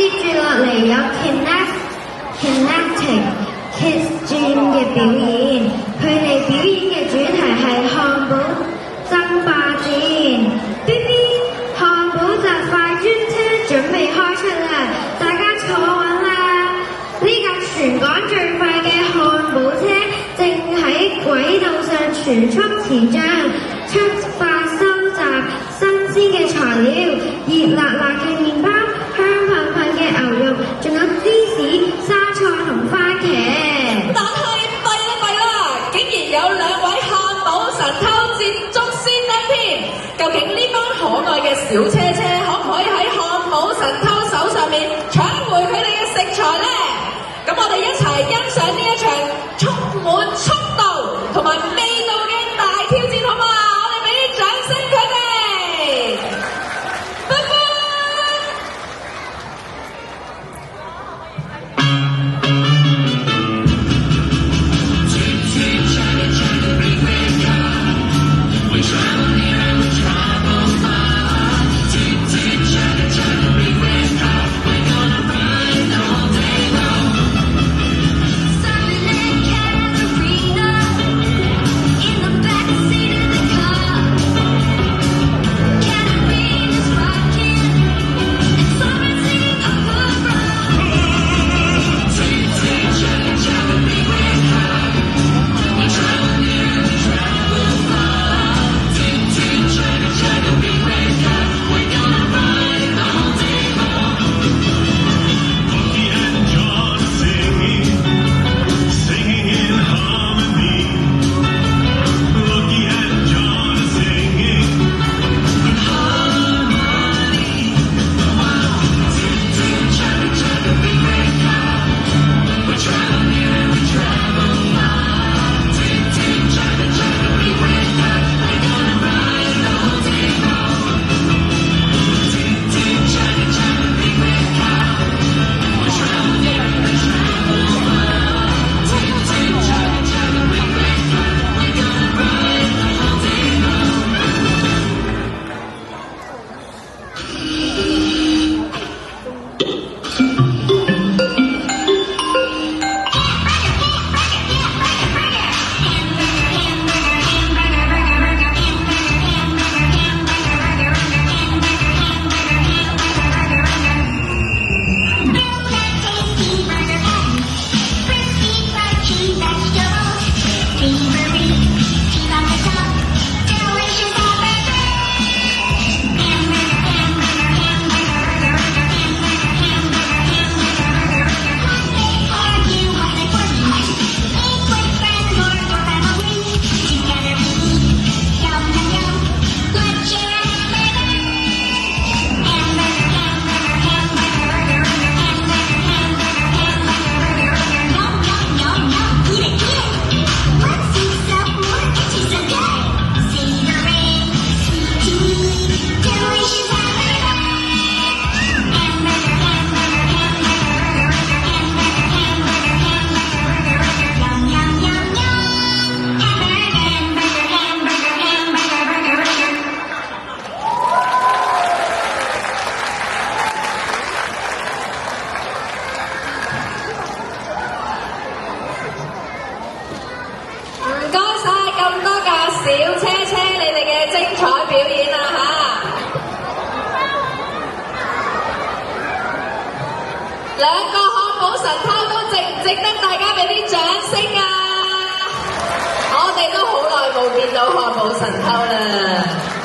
接住落嚟有 Kinetic Kids Dream 嘅表演，佢哋表演嘅主題係漢堡爭霸戰。BB 漢堡雜快專車準備開出啦，大家坐穩啦！呢架全港最快嘅漢堡車正喺軌道上全速前進，出發收集新鮮嘅材料，熱辣辣嘅麵包，香噴噴嘅牛肉，仲有芝士、沙菜同番茄。但係弊啦，竟然有2位漢堡神偷捷足先登添。究竟呢班可愛嘅小車車可唔可以喺漢堡神偷手上面搶回佢哋嘅食材呢？咁我哋一齊欣賞呢一場充滿速度同埋味道嘅大挑戰，好嘛？我哋俾啲掌聲佢哋，拜拜。小車車，你哋嘅精彩表演啊嚇！2個漢堡神偷都值唔值得大家俾啲掌聲啊！我哋都好耐冇見到漢堡神偷啦〜